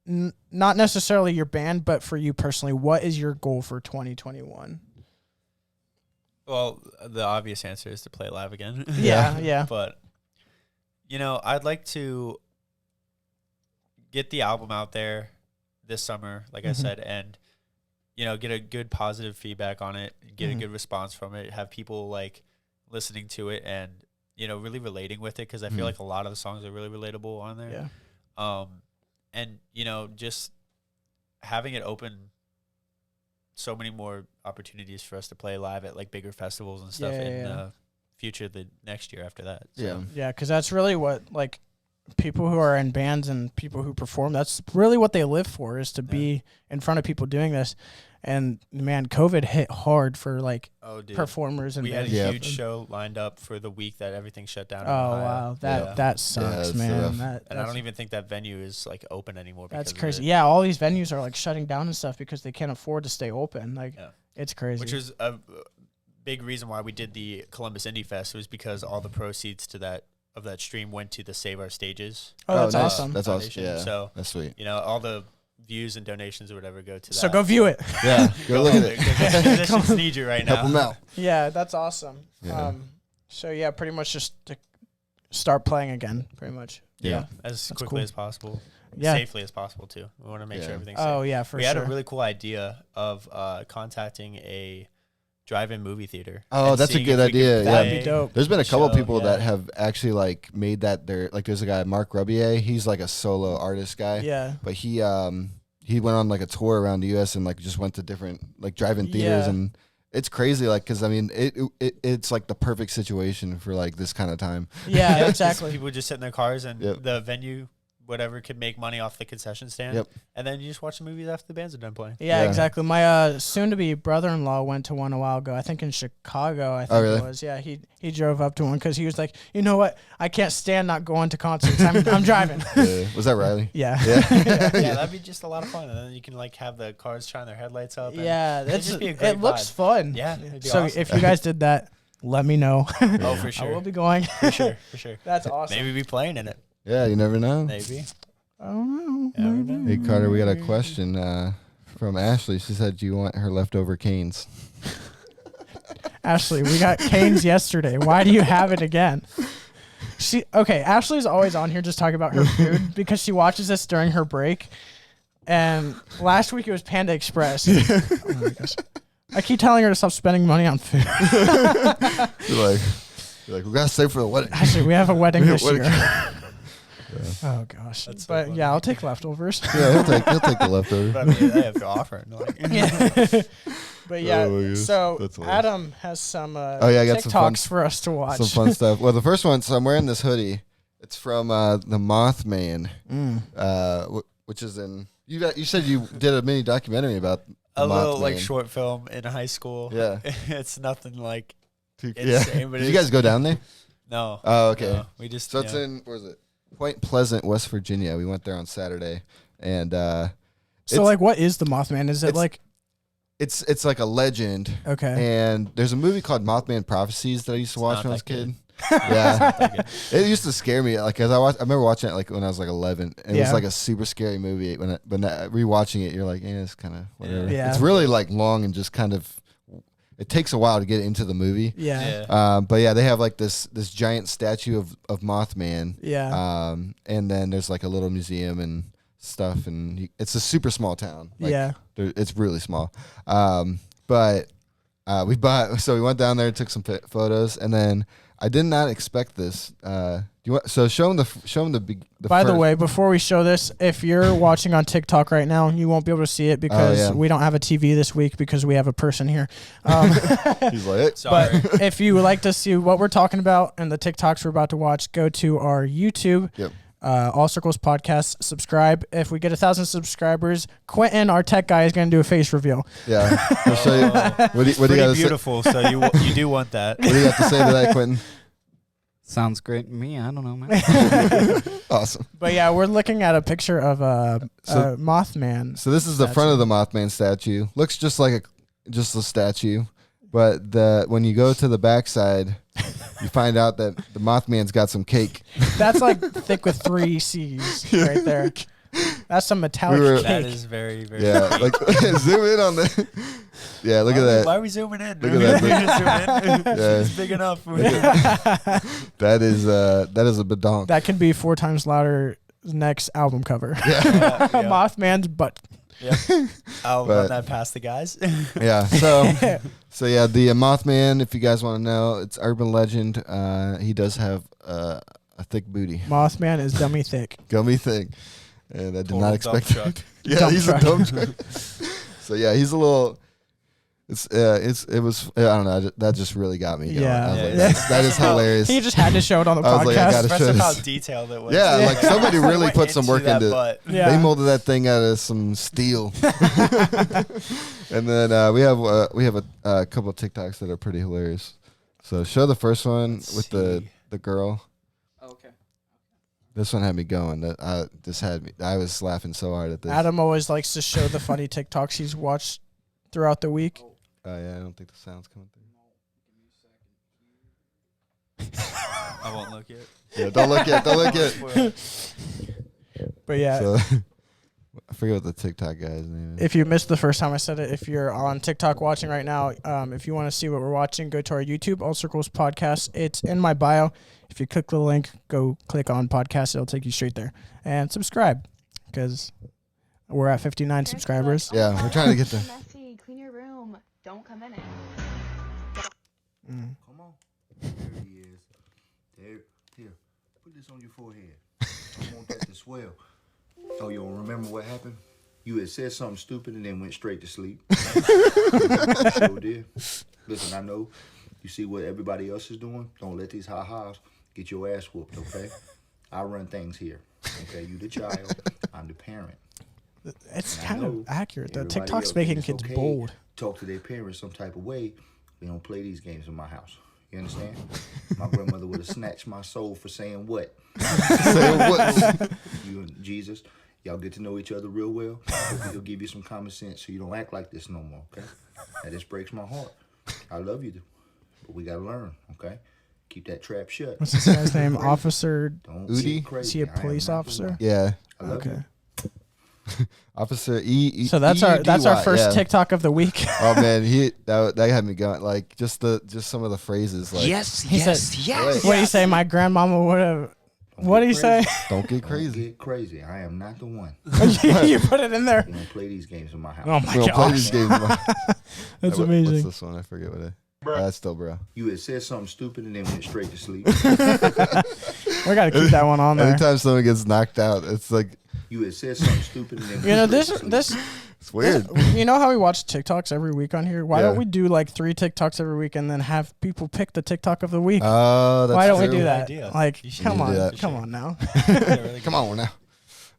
not necessarily your band, but for you personally, what is your goal for 2021? Well, the obvious answer is to play live again. Yeah. But, you know, I'd like to get the album out there this summer, like I said, and, you know, get a good positive feedback on it, get a good response from it, have people, like, listening to it and, you know, really relating with it, because I feel like a lot of the songs are really relatable on there. Yeah. And, you know, just having it open so many more opportunities for us to play live at, like, bigger festivals and stuff in the future, the next year after that. So. Yeah, because that's really what, like, people who are in bands and people who perform, that's really what they live for, is to be in front of people doing this. And, man, COVID hit hard for, like, performers. And we had a huge show lined up for the week that everything shut down. Oh, wow. That sucks, man. And I don't even think that venue is, like, open anymore. That's crazy. Yeah, all these venues are, like, shutting down and stuff because they can't afford to stay open. Like, it's crazy. Which is a big reason why we did the Columbus Indie Fest, was because all the proceeds to that stream went to the Save Our Stages. Oh, that's nice. awesome. That's awesome. Yeah, so that's sweet. You know, all the views and donations or whatever go to that. So go view it. Yeah, go look at it. Musicians need you right now. Help them out. Yeah, that's awesome. Yeah. So yeah, pretty much just to start playing again, pretty much. Yeah, as That's quickly cool. as possible. Yeah. Safely as possible too. We want to make sure everything's safe. Oh yeah, for we sure. had a really cool idea of contacting a drive-in movie theater. Oh, and that's a seeing good if we could idea, yeah. That'd be play dope. There's been a the couple show, people that yeah. have actually like made that their like. There's a guy Mark Rubier. He's like a solo artist guy. Yeah. But he went on like a tour around the U.S. and like just went to different like drive-in theaters Yeah. and it's crazy. Like, cause I mean, it's like the perfect situation for like this kind of time. Yeah, 'cause exactly. People would just sit in their cars and Yep. the venue, whatever, could make money off the concession stand. Yep. And then you just watch the movies after the bands are done playing. Yeah, Yeah. exactly. My soon-to-be brother-in-law went to one a while ago. I think in Chicago. I think really? it was. Yeah, he drove up to one because he was like, you know what? I can't stand not going to concerts. I'm driving. Yeah. Was that Riley? Yeah. Yeah. Yeah, that'd be just a lot of fun. And then you can like have the cars shine their headlights up. And Yeah, it'd that's just be a great it. Looks vibe. fun. Yeah, it'd be So awesome. if you guys did that, let me know. Oh, for I sure. will be going. For sure. For sure. That's awesome. Maybe be playing in it. Yeah. You never know. Maybe. I don't know. Never know. Hey Carter, we got a question from Ashley. She said, "Do you want her leftover canes?" Ashley, we got canes yesterday. Why do you have it again? Ashley's always on here just talking about her food because she watches this during her break. And last week it was Panda Express. Oh my gosh. I keep telling her to stop spending money on food. You're like, we gotta save for the wedding. Actually, we have a wedding this Wedding. year. Oh gosh. That's so But funny. yeah, I'll take leftovers. Yeah, he'll take the leftover. But I mean, they have to offer. Like, Yeah. But yeah, Oh my gosh, so that's hilarious. Adam has some I got some fun- TikToks for us to watch. Some fun stuff. Well, the first one, so I'm wearing this hoodie. It's from the Mothman, which is in. You said you did a mini documentary about the a little Mothman. like short film in high school. Yeah. It's nothing like Yeah. insane, but Did you guys go down there? no. Oh, okay. No, we just So it's in, where is it? Point Pleasant, West Virginia. We went there on Saturday, and So it's- like, what is the Mothman? Is it it's- like it's like a legend. okay? And there's a movie called Mothman Prophecies that I used to watch not when I was a that kid. Yeah, it used to scare me. Like as I remember watching it like when I was like 11. And it was Yeah. like a super scary movie. When rewatching it, you're like, it's kind of whatever. Yeah. It's really like long and just kind of. It takes a while to get into the movie. Yeah. Yeah. But yeah, they have like this giant statue of Mothman. Yeah. And then there's like a little museum and stuff, and it's a super small town. Like, Yeah. it's really small. But we went down there, took some photos, and then I did not expect this. Show them the By the first- way, before we show this, if you're watching on TikTok right now, you won't be able to see it because yeah. we don't have a TV this week because we have a person here. he's like, Sorry. But if you would like to see what we're talking about and the TikToks we're about to watch, go to our YouTube. Yep. All Circles Podcast. Subscribe. If we get 1,000 subscribers, Quentin, our tech guy, is going to do a face reveal. yeah. I'll show you. What do you Pretty got to say? beautiful. So you do want that. What do you have to say to that, Quentin? Sounds great to me. I don't know, man. Awesome. But yeah, we're looking at a picture of So- Mothman. So this is the front of the Mothman statue. Looks just like a statue, but when you go to the backside, you find out that the Mothman's got some cake. That's like thick with 3 C's right there. That's some metallic We were- cake. That is very, very. Yeah, like zoom in on the. Yeah, look at that. Why are we zooming in? Look at that. We can zoom in. Yeah. It's big enough. That is a badonk. That can be 4 times louder next album cover. Yeah. Mothman's butt. Yep. I'll But- run that past the guys. Yeah. So yeah, the Mothman. If you guys want to know, it's urban legend. He does have a thick booty, Mothman is dummy thick. gummy thing, and I did Total not dump expect truck. it. Yeah, Dump he's truck. a dump truck. So yeah, he's a little. It was I don't know, that just really got me. Going. Yeah. I was Yeah, like, yeah. that is hilarious. He just had to show it on the I was like, I podcast. gotta show Impressive how this. detailed it was. Yeah, like somebody really Went put some work that into it. butt. Yeah. They molded that thing out of some steel. And then we have a couple of TikToks that are pretty hilarious. So show the first one with the girl. Okay. This one had me going. This had me. I was laughing so hard at this. Adam always likes to show the funny TikToks he's watched throughout the week. Oh yeah, I don't think the sound's coming through. I won't look yet. Yeah, don't look yet. Don't look yet. But yeah, So, I forget what the TikTok guy's name is. If you missed the first time I said it, if you're on TikTok watching right now, if you want to see what we're watching, go to our YouTube, All Circles Podcast. It's in my bio. If you click the link, go click on podcast. It'll take you straight there. And subscribe, because we're at 59 subscribers. Yeah, we're trying to get there. Messy. Clean your room. Don't come in it. Mm. Come on. There he is. There. Here. Put this on your forehead. I want that to swell. Oh, you don't remember what happened? You had said something stupid and then went straight to sleep. Sure did. Listen, I know you see what everybody else is doing. Don't let these ha-has get your ass whooped, okay? I run things here. Okay, you the child. I'm the parent. It's And I kind of know accurate, though. everybody TikTok's else making thinks kids it's okay bold. to talk to their parents some type of way. We don't play these games in my house. You understand? My grandmother would have snatched my soul for saying what? You and Jesus, y'all get to know each other real well. Hopefully he'll give you some common sense so you don't act like this no more, okay? That just breaks my heart. I love you, but we gotta learn, okay? Keep that trap shut. What's this guy's name? Officer. Don't Udi? get crazy. Is he a I am police not the officer? one. Yeah. I love Okay. you. Officer E. So that's our first yeah. TikTok of the week. Oh man, that had me going. Like just some of the phrases. Like He said, yes. what do you say? My grandmama would have. Don't What get do you say? crazy. Don't get Don't crazy. get crazy. I am not the one. You put it in there. We don't play these games in my house. Oh my We don't play gosh. these games. That's What's amazing. this one? I forget what it. That's still bro. You had said something stupid and then went straight to sleep. We got to keep that one on there. Anytime someone gets knocked out, it's like You had said something stupid and then went You know, straight to this sleep. it's weird. You know how we watch TikToks every week on here? Why Yeah. don't we do like 3 TikToks every week and then have people pick the TikTok of the week? Oh, that's Why don't we true. do that? Idea. Like, You should come do on, that. come on now. Come on now.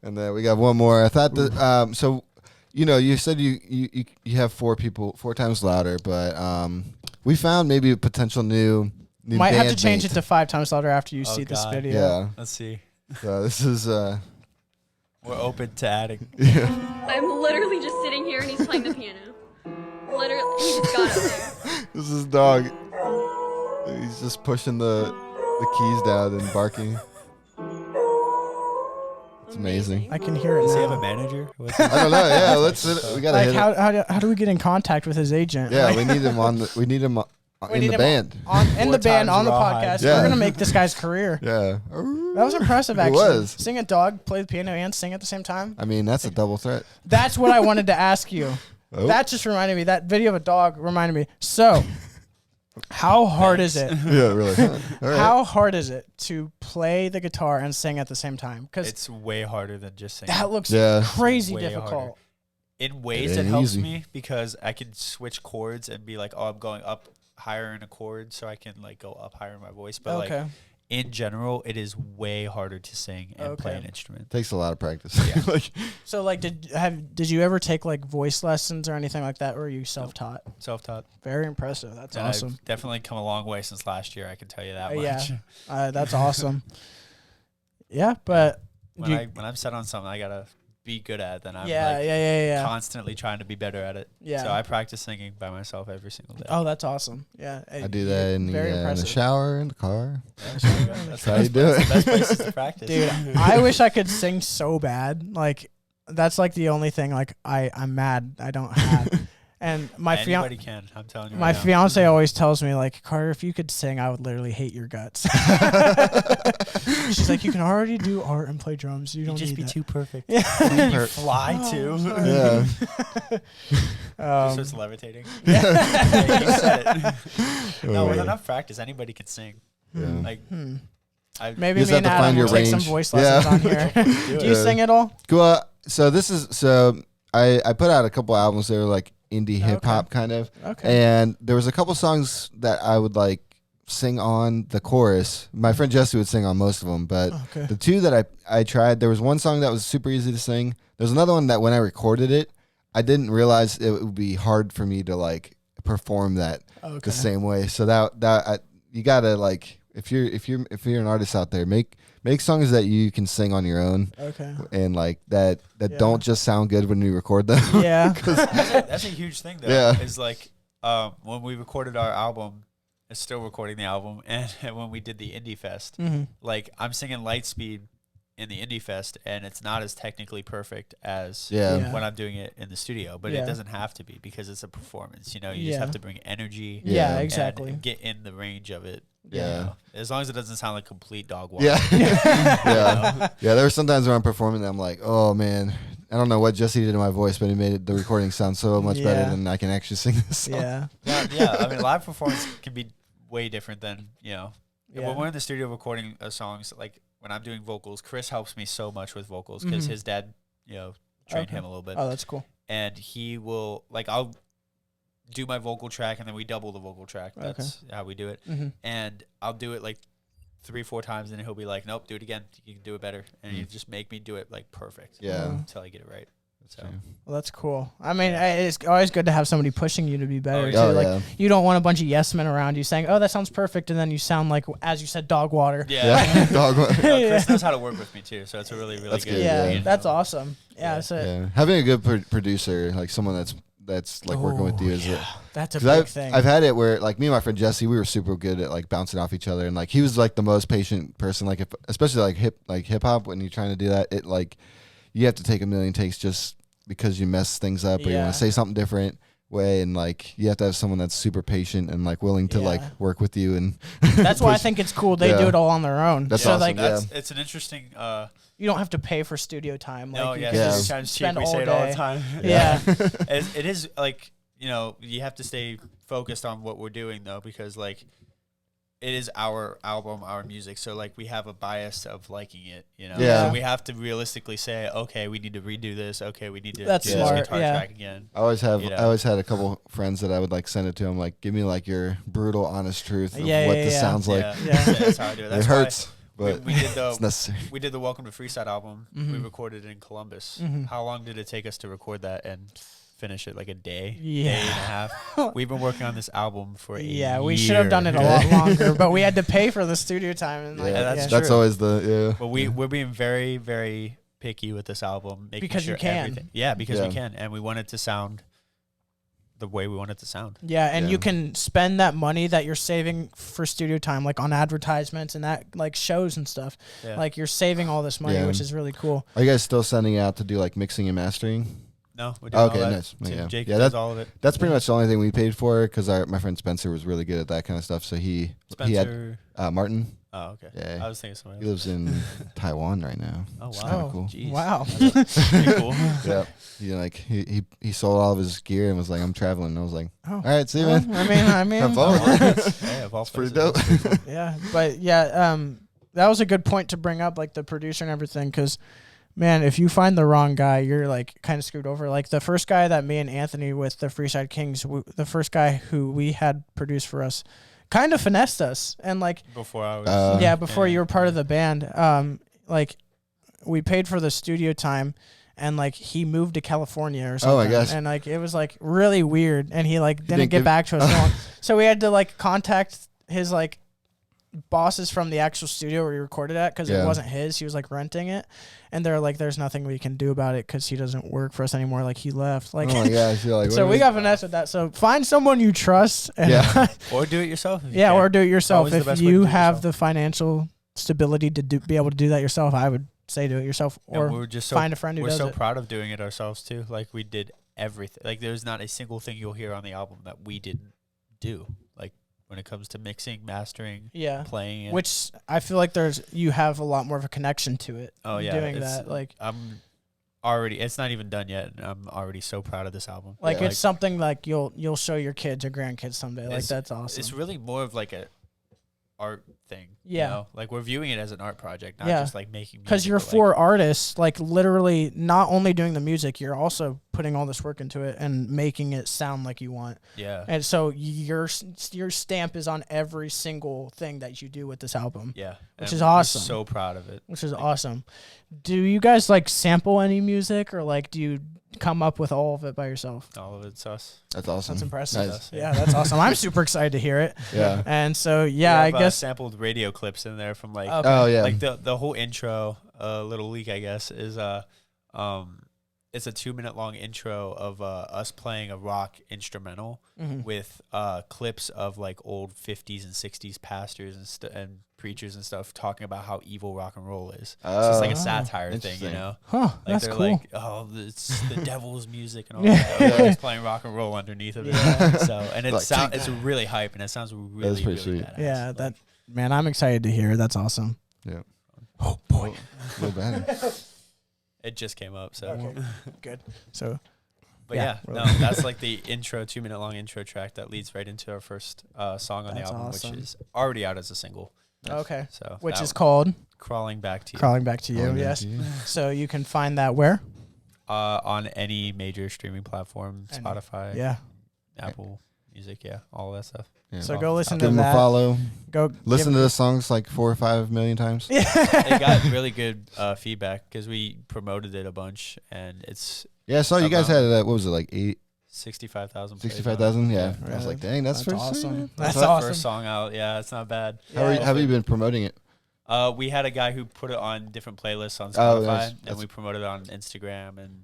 And then we got one more. I thought that so you said you have 4 people 4 times louder, but we found maybe a potential new Might have to band change mate. it to 5 times louder after you Oh, see this God. video. Yeah. Let's see. So this is We're open to adding. I'm literally just sitting here and he's playing the piano. Literally, he just got up there. this is dog. He's just pushing the keys down and barking. It's amazing. I can hear it Does he have a now. manager? What's I don't know. Yeah, we gotta Like, hit him. how do we get in contact with his agent? Yeah, Like, we need him on. We need him we in need the him band. in the 4 band, times on the rawhide. podcast. Yeah. We're gonna make this guy's career. Yeah. That was impressive, It actually. was. Sing a dog, play the piano, and sing at the same time. I mean, that's a double threat. That's what I wanted to ask you. Oh. That just reminded me. That video of a dog reminded me. So, how hard is it? Yeah, really. All right. How hard is it to play the guitar and sing at the same time? Because It's way harder than just singing. that looks Yeah. crazy Way difficult. harder. In ways It it ain't helps easy. me because I can switch chords and be like, oh, I'm going up higher in a chord, so I can like go up higher in my voice. But Okay. like in general, it is way harder to sing and play Okay. an instrument. Takes a lot of practice. Yeah. Like, So, like, did you ever take like voice lessons or anything like that, or are you self-taught? Self-taught. Very impressive. That's And awesome. I've definitely come a long way since last year. I can tell you that much. Yeah. That's awesome. Yeah, but When you- when I'm set on something, I gotta be good at it. Then I'm yeah, like yeah. constantly trying to be better at it. Yeah. So I practice singing by myself every single day. Oh, that's awesome. Yeah, I do that in very the impressive. shower, in the car. That's how you do the it. best places to practice. Dude, I wish I could sing so bad. Like, that's like the only thing. Like, I'm mad I don't have. And my Anybody can. I'm telling you. my right now. fiance always tells me, like, Carter, if you could sing, I would literally hate your guts. She's like, you can already do art and play drums. You You'd don't just need be that. too perfect. Yeah. You fly too. Yeah. Just starts levitating. Yeah. Yeah, you said it. No, with Oh. enough practice, anybody can sing. Yeah. Like, I Maybe You just me and have to find Adam will your take some range. voice Yeah. lessons on here. Do you Yeah. sing at all? Well, so this is I put out a couple albums that were like indie hip hop kind of, Okay. and there was a couple songs that I would like sing on the chorus. My friend Jesse would sing on most of them, but Okay. the 2 that I tried, there was one song that was super easy to sing. There's another one that when I recorded it, I didn't realize it would be hard for me to like perform that Okay. the same way. So you gotta like if you're an artist out there, make songs that you can sing on your own Okay. and like that Yeah. don't just sound good when you record them. Yeah. that's a huge thing though. Yeah. Is like when we recorded our album, still recording the album, and when we did the Indie Fest, Mm-hmm. like I'm singing Lightspeed in the Indie Fest, and it's not as technically perfect as Yeah. when I'm doing it in the studio. But Yeah. it doesn't have to be because it's a performance. You know, you Yeah. just have to bring energy. Yeah, Yeah. exactly. And get in the range of it. Yeah. You know, as long as it doesn't sound like complete dog water. Yeah. Yeah. Yeah. There were sometimes when I'm performing that I'm like, oh man, I don't know what Jesse did to my voice, but he made the recording sound so much Yeah. better than I can actually sing this song. Yeah. Yeah. I mean, live performance can be way different than, you know, Yeah. when we're in the studio recording songs, like when I'm doing vocals, Chris helps me so much with vocals because Mhm. his dad, you know, trained Okay. him a little bit. Oh, that's cool. And he will, like, I'll do my vocal track and then we double the vocal track. That's how we do it. Mm-hmm. And I'll do it like 3-4 times and he'll be like, nope, do it again. You can do it better. And you just make me do it like perfect. Yeah. Until I get it right. So Well, that's cool. I mean, it's always good to have somebody pushing you to be better, too. yeah. Oh, Like, yeah. you don't want a bunch of yes men around you saying, oh, that sounds perfect, and then you sound like, as you said, dog water. yeah. Dog. No, Chris knows how to work with me too. So it's a really, really That's good. good, Yeah, yeah. that's awesome. Yeah, Yeah. so Yeah. Having a good producer, like someone that's like working with you is that's a because big thing. I've had it where like me and my friend Jesse, we were super good at like bouncing off each other, and like he was like the most patient person. Like if especially like hip hop, when you're trying to do that, it like you have to take a million takes just because you mess things up or you Yeah. want to say something different way, and like you have to have someone that's super patient and like willing to like Yeah. work with you. And That's why I push- think it's cool. They do Yeah. it all on their own. That's so awesome, like yeah. It's an interesting. you don't have to pay for studio time. Like No, you yeah, can Yeah. just sometimes cheap. spend We all say it all day. the time. Yeah. It is like, you know, you have to stay focused on what we're doing though, because like it is our album, our music. So like we have a bias of liking it, you know. Yeah. So we have to realistically say, okay, we need to redo this. Okay, we need to That's do smart, this guitar yeah. track again. I always You know. had a couple friends that I would like send it to. I'm like, give me like your brutal, honest truth of Yeah, what yeah, this yeah. sounds like. Yeah. That's how I do it. It That's hurts, why but we did it's the necessary. we did the Welcome to Freeside album. We Mhm. recorded it in Columbus. Mhm. How long did it take us to record that and finish it? Like a day, Yeah. day and a half. We've been working on this album for a Yeah, we should have done it a year. lot longer, but we had to pay for the studio time. And like, Yeah, that's that's true. always the But we're being very, very picky with this album, making Because you sure can. everything. Yeah, because Yeah. we can, and we want it to sound the way we want it to sound. Yeah, and Yeah. you can spend that money that you're saving for studio time, like on advertisements and that, like shows and stuff. Yeah. Like you're saving all this money, Yeah. which is really cool. Are you guys still sending out to do like mixing and mastering? no, we're doing Okay, all that. nice. too. Yeah. Jake Yeah, does that- all of it. That's pretty much the only thing we paid for because my friend Spencer was really good at that kind of stuff. So he had Spencer. Martin. Oh, okay. Yeah. I was thinking somebody He else. lives in Taiwan right now. Oh, It's wow. kinda Oh, cool. Jeez. Wow. That's pretty cool. Yeah. He sold all of his gear and was like, I'm traveling. And I was like, Oh. all right, see you, Well, man. I mean, Have fun with it. Yeah, of all It's pretty places. dope. yeah, but yeah, that was a good point to bring up, like the producer and everything, because man, if you find the wrong guy, you're like kind of screwed over. Like the first guy that me and Anthony with the Freeside Kings, the first guy who we had produced for us, kind of finessed us, and like Before I was. yeah, before you were part of the band, like we paid for the studio time. And like he moved to California or something. Oh, my gosh. And like it was like really weird. And he like didn't didn't get give- back to us long. So we had to like contact his like bosses from the actual studio where he recorded at because it Yeah. wasn't his. He was like renting it. And they're like, there's nothing we can do about it because he doesn't work for us anymore. Like he left. Like Oh my gosh. You're like, so what we is- got finessed with that. So find someone you trust. And Yeah. Or do it yourself. if you yeah, can. or do it yourself. Always the If best way to you do it have yourself. the financial stability to be able to do that yourself, I would say do it yourself And or we're just so find a friend who we're does so it. proud of doing it ourselves too. Like we did everything. Like there's not a single thing you'll hear on the album that we didn't do. Like when it comes to mixing, mastering, Yeah. playing it. Which I feel like you have a lot more of a connection to it. Oh yeah, doing it's- that like I'm already. It's not even done yet, and I'm already so proud of this album. like Yeah. it's something like you'll show your kids or grandkids someday. Like It's- that's awesome. It's really more of like a art thing. Yeah. You know? Like we're viewing it as an art project, not Yeah. just like making. Because music, you're but, like, four artists, like literally not only doing the music, you're also putting all this work into it and making it sound like you want. Yeah. And so your stamp is on every single thing that you do with this album, Yeah. Which And is we're awesome. So proud of it. which is awesome. Do you guys like sample any music or like do you come up with all of it by yourself? All of it's us. That's awesome. That's impressive. Nice. Yeah, that's awesome. I'm super excited to hear it. Yeah. And so We yeah, I have, guess sampled radio clips in there from like Okay. Oh yeah. like the whole intro, little leak I guess is it's a 2-minute long intro of us playing a rock instrumental Mhm. with clips of like old 50s and 60s pastors and preachers and stuff talking about how evil rock and roll is. So it's like a satire thing, interesting. you know? Huh, Like that's they're cool. like, oh, it's the devil's music and all that. Everybody's playing rock and roll underneath of it. So and it's really hype and it sounds really pretty really sweet. badass. Yeah, Like, that man, I'm excited to hear. That's awesome. Yeah. Oh boy, A little better. it just came up. So Okay. Good. So But Yeah. yeah, no, that's like the intro, 2-minute long intro track that leads right into our first song on That's the album, awesome. which is already out as a single. okay, So which that is called Crawling Back to You. "Crawling Back to You." Crawling Back Yes. to You. So you can find that where? On any major streaming platform, Any- Spotify, Yeah. Apple Music, all that stuff. Yeah. So go listen Give to them a that. follow. Go Listen give- to the songs like 4 or 5 million times. It got really good feedback because we promoted it a bunch, and it's Yeah, I saw you guys had what was it, like 65,000. 65,000? Yeah. I was Really? like, dang, that's pretty awesome. sweet, man. That's That's awesome. First song out. Yeah, it's not bad. How have you been promoting it? We had a guy who put it on different playlists on Oh, Spotify, nice. and That's- we promoted it on Instagram, and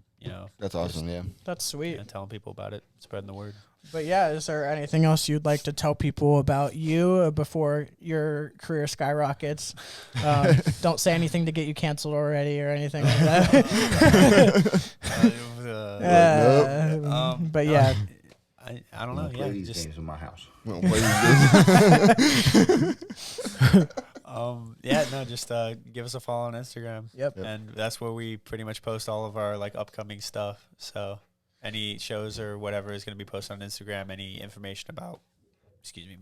That's awesome, yeah. That's sweet. telling people about it, spreading the word. But yeah, is there anything else you'd like to tell people about you before your career skyrockets? Don't say anything to get you canceled already or anything like that. But yeah, I don't know. Don't play Yeah, these just games in my house. just give us a follow on Instagram. Yep. And that's where we pretty much post all of our like upcoming stuff. So any shows or whatever is going to be posted on Instagram. Any information about, excuse me,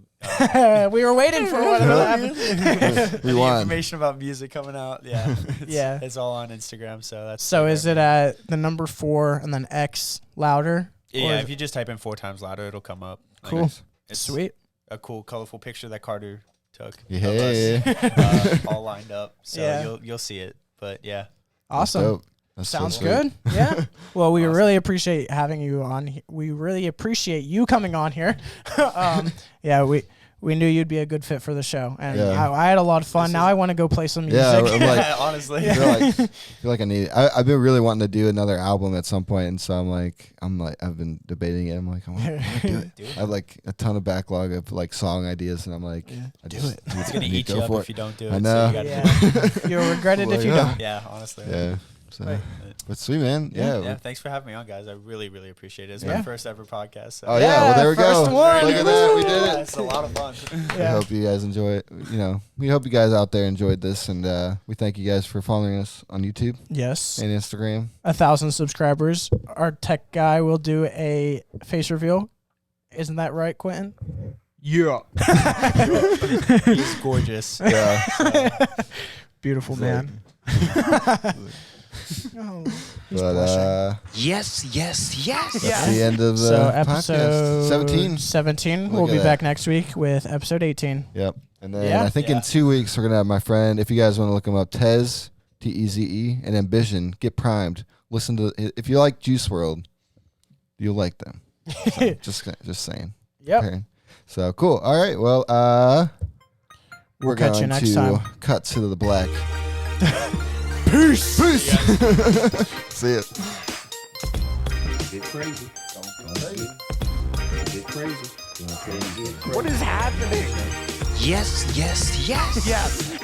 we were waiting for one of them. We any won. information about music coming out. Yeah, Yeah. it's all on Instagram. So that's So is it at the number 4 and then X louder? Or Yeah, is if you just type in 4 times louder, it'll come up. Like, Cool. It's Sweet. a cool, colorful picture that Carter took. Yeah. Of us, all lined up. So Yeah. you'll see it. But yeah. Awesome. Dope. That's so Sounds sweet. good. Yeah. Well, we really appreciate having you on. We really appreciate you coming on here. Yeah, we knew you'd be a good fit for the show, and Yeah. I had a lot of fun. Now I want to go play some music. Yeah, I'm like, honestly. I feel like I need it. I've been really wanting to do another album at some point, and so I'm like, I've been debating it. I'm like, I want to do it. Do it. I have like a ton of backlog of like song ideas, and I'm like, I do just it. need It's to- gonna need eat to you go up for if you it. don't do it. I So know. you gotta do it. Yeah. You'll regret it if you Yeah. don't. Yeah, honestly. Yeah. So, Right. but sweet, man. Yeah. Yeah, thanks for having me on, guys. I really, really appreciate it. It's Yeah. my first ever podcast. So. Oh yeah. Well, there we go. first one. Look at that. We did Yeah, it. it's a lot of fun. We Yeah. hope you guys enjoy it. We hope you guys out there enjoyed this, and we thank you guys for following us on YouTube Yes. and Instagram. 1,000 subscribers. Our tech guy will do a face reveal. Isn't that right, Quentin? Yeah. He's gorgeous. Yeah. Beautiful It's man. Oh, he's But blushing. Yes. that's the end of the So podcast. episode 17. 17. Look We'll at be that. back next week with episode 18. Yep. And then Yeah. I think Yeah. in 2 weeks we're gonna have my friend. If you guys want to look him up, Tez, Teze, and Ambition. Get primed. Listen to. If you like Juice World, you'll like them. So, just saying. Yep. Okay. So cool. All right. Well, we're catch you going next to time. cut to the black. Peace. Peace. See ya. Get crazy. Don't get crazy. Don't get crazy. Yes. Yes.